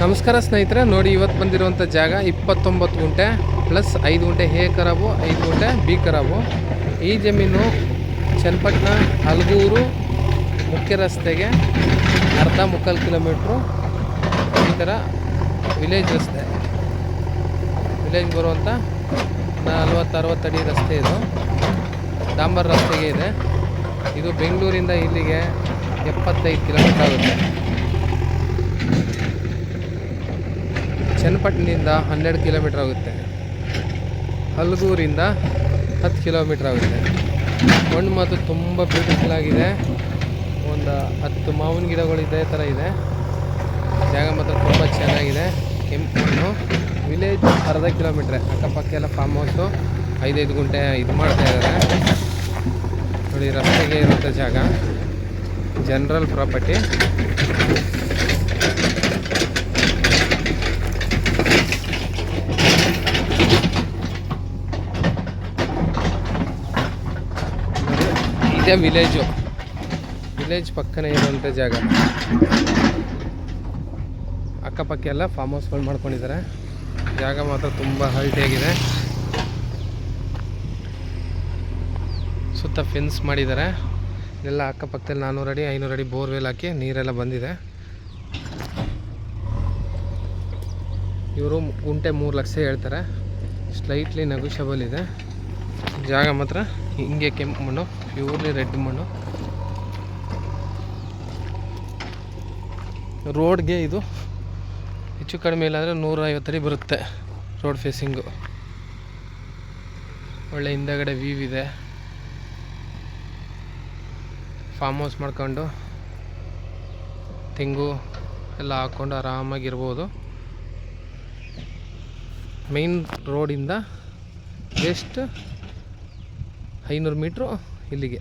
ನಮಸ್ಕಾರ ಸ್ನೇಹಿತರೆ, ನೋಡಿ ಇವತ್ತು ಬಂದಿರುವಂಥ ಜಾಗ 29 ಗುಂಟೆ ಪ್ಲಸ್ 5 ಗುಂಟೆ ಎ ಖರಾಬು, 5 ಗುಂಟೆ ಬಿ ಖರಾಬು. ಈ ಜಮೀನು ಚನ್ನಪಟ್ಟಣ ಹಲಗೂರು ಮುಖ್ಯ ರಸ್ತೆಗೆ ಅರ್ಧ ಮುಕ್ಕಾಲು ಕಿಲೋಮೀಟ್ರು ಈ ಥರ ವಿಲೇಜ್ ರಸ್ತೆ. ವಿಲೇಜ್ ಬರುವಂಥ 40-60 ಅಡಿ ರಸ್ತೆ ಇದು. ಡಾಂಬರ್ ರಸ್ತೆಗೆ ಇದೆ. ಇದು ಬೆಂಗಳೂರಿಂದ ಇಲ್ಲಿಗೆ 75 ಕಿಲೋಮೀಟ್ರ್ ಆಗುತ್ತೆ. ಚನ್ನಪಟ್ಟಣದಿಂದ 12 ಕಿಲೋಮೀಟ್ರ್ ಆಗುತ್ತೆ. ಹಲಗೂರಿಂದ 10 ಕಿಲೋಮೀಟ್ರ್ ಆಗುತ್ತೆ. ಮಣ್ಣು ಮಾತ್ರ ತುಂಬ ಬ್ಯೂಟಿಫುಲ್ ಆಗಿದೆ. ಒಂದು 10 ಮಾವಿನ ಗಿಡಗಳು ಇದೇ ಥರ ಇದೆ. ಜಾಗ ಮಾತ್ರ ತುಂಬ ಚೆನ್ನಾಗಿದೆ. ಕೆಂಪು ಮಣ್ಣು. ವಿಲೇಜ್ ಅರ್ಧ ಕಿಲೋಮೀಟ್ರೆ. ಅಕ್ಕಪಕ್ಕ ಎಲ್ಲ ಫಾರ್ಮ್ ಹೌಸು 5-5 ಗುಂಟೆ ಇದು ಮಾಡ್ತಾಯಿದ್ದಾರೆ. ನೋಡಿ, ರಸ್ತೆಗೆ ಇರುವಂಥ ಜಾಗ, ಜನರಲ್ ಪ್ರಾಪರ್ಟಿ. ಇದೇ ವಿಲೇಜ್ ಪಕ್ಕನೇ ಇರುವಂಥ ಜಾಗ. ಅಕ್ಕಪಕ್ಕ ಎಲ್ಲ ಫಾರ್ಮ್ ಹೌಸ್ಗಳು ಮಾಡ್ಕೊಂಡಿದ್ದಾರೆ. ಜಾಗ ಮಾತ್ರ ತುಂಬ ಹಲ್ಟಿಯಾಗಿದೆ. ಸುತ್ತ ಫೆನ್ಸ್ ಮಾಡಿದ್ದಾರೆ. ಎಲ್ಲ ಅಕ್ಕಪಕ್ಕದಲ್ಲಿ 400 ಅಡಿ 500 ಅಡಿ ಬೋರ್ವೆಲ್ ಹಾಕಿ ನೀರೆಲ್ಲ ಬಂದಿದೆ. ಇವರು ಗುಂಟೆ 3 ಲಕ್ಷ ಹೇಳ್ತಾರೆ. ಸ್ಲೈಟ್ಲಿ ನೆಗೋಷಿಯಬಲ್ ಇದೆ. ಜಾಗ ಮಾತ್ರ ಹಿಂಗೆ ಕೆಂಪು ಮಣ್ಣು, ಪ್ಯೂರ್ಲಿ ರೆಡ್ ಮಣ್ಣು. ರೋಡ್ಗೆ ಇದು ಹೆಚ್ಚು ಕಡಿಮೆ ಇಲ್ಲಾಂದರೆ 150 ಅಡಿ ಬರುತ್ತೆ ರೋಡ್ ಫೇಸಿಂಗು. ಒಳ್ಳೆ ಹಿಂದಗಡೆ ವ್ಯೂ ಇದೆ. ಫಾರ್ಮ್ ಹೌಸ್ ಮಾಡ್ಕೊಂಡು ತೆಂಗು ಎಲ್ಲ ಹಾಕ್ಕೊಂಡು ಆರಾಮಾಗಿರ್ಬೋದು. ಮೇನ್ ರೋಡಿಂದ ಜಸ್ಟ್ 500 ಮೀಟ್ರು ಇಲ್ಲಿಗೆ.